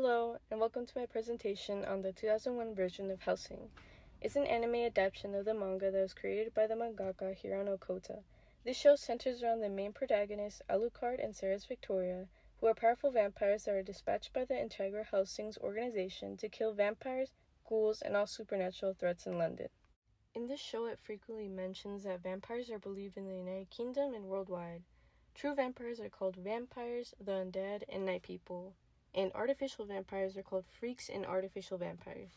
Hello, and welcome to my presentation on the 2001 version of Hellsing. It's an anime adaptation of the manga that was created by the mangaka Hirano Kota. This show centers around the main protagonists Alucard and Ceres Victoria, who are powerful vampires that are dispatched by the Integra Hellsing's organization to kill vampires, ghouls, and all supernatural threats in London. In this show, it frequently mentions that vampires are believed in the United Kingdom and worldwide. True vampires are called vampires, the undead, and night people. And artificial vampires are called freaks and artificial vampires.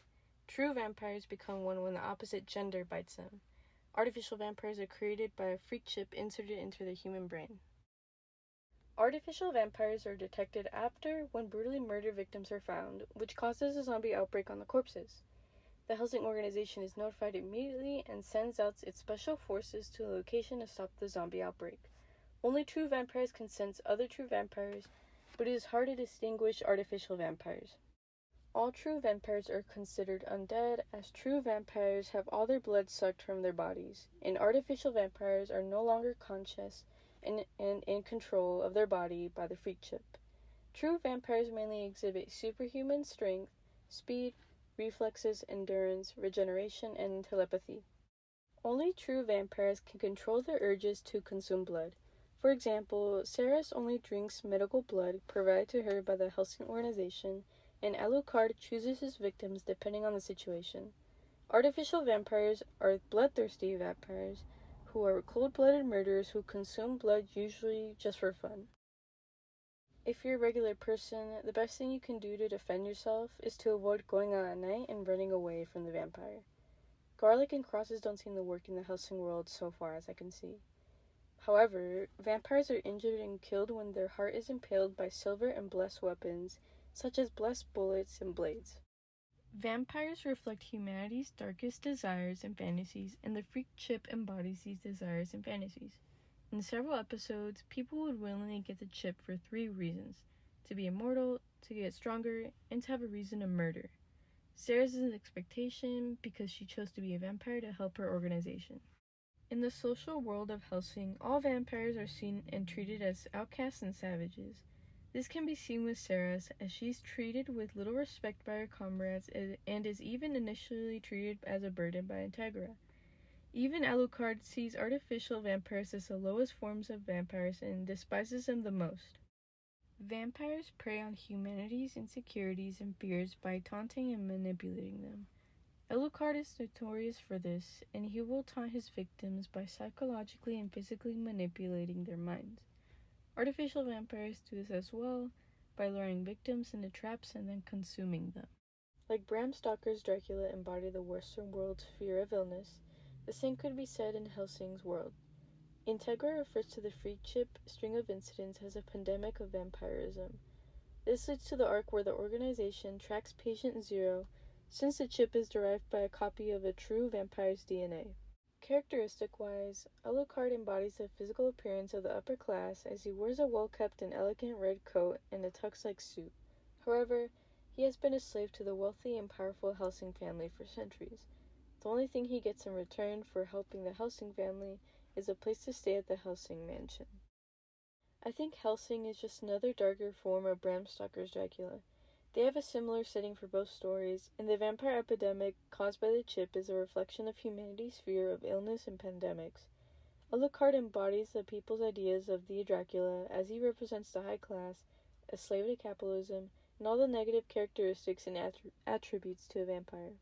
True vampires become one when the opposite gender bites them. Artificial vampires are created by a freak chip inserted into the human brain. Artificial vampires are detected after when brutally murdered victims are found, which causes a zombie outbreak on the corpses. The Hellsing organization is notified immediately and sends out its special forces to the location to stop the zombie outbreak. Only true vampires can sense other true vampires, but it is hard to distinguish artificial vampires. All true vampires are considered undead, as true vampires have all their blood sucked from their bodies, and artificial vampires are no longer conscious and in control of their body by the freak chip. True vampires mainly exhibit superhuman strength, speed, reflexes, endurance, regeneration, and telepathy. Only true vampires can control their urges to consume blood. For example, Ceres only drinks medical blood provided to her by the Hellsing organization, and Alucard chooses his victims depending on the situation. Artificial vampires are bloodthirsty vampires who are cold-blooded murderers who consume blood usually just for fun. If you're a regular person, the best thing you can do to defend yourself is to avoid going out at night and running away from the vampire. Garlic and crosses don't seem to work in the Hellsing world so far as I can see. However, vampires are injured and killed when their heart is impaled by silver and blessed weapons, such as blessed bullets and blades. Vampires reflect humanity's darkest desires and fantasies, and the freak chip embodies these desires and fantasies. In several episodes, people would willingly get the chip for 3 reasons: to be immortal, to get stronger, and to have a reason to murder. Ceres is an expectation because she chose to be a vampire to help her organization. In the social world of Hellsing, all vampires are seen and treated as outcasts and savages. This can be seen with Ceres, as she is treated with little respect by her comrades and is even initially treated as a burden by Integra. Even Alucard sees artificial vampires as the lowest forms of vampires and despises them the most. Vampires prey on humanity's insecurities and fears by taunting and manipulating them. Alucard is notorious for this, and he will taunt his victims by psychologically and physically manipulating their minds. Artificial vampires do this as well, by luring victims into traps and then consuming them. Like Bram Stoker's Dracula embodied the Western world's fear of illness, the same could be said in Hellsing's world. Integra refers to the freak chip string of incidents as a pandemic of vampirism. This leads to the arc where the organization tracks Patient Zero, since the chip is derived by a copy of a true vampire's DNA. Characteristic-wise, Alucard embodies the physical appearance of the upper class as he wears a well-kept and elegant red coat and a tux-like suit. However, he has been a slave to the wealthy and powerful Hellsing family for centuries. The only thing he gets in return for helping the Hellsing family is a place to stay at the Hellsing mansion. I think Hellsing is just another darker form of Bram Stoker's Dracula. They have a similar setting for both stories, and the vampire epidemic caused by the chip is a reflection of humanity's fear of illness and pandemics. Alucard embodies the people's ideas of the Dracula, as he represents the high class, a slave to capitalism, and all the negative characteristics and attributes to a vampire.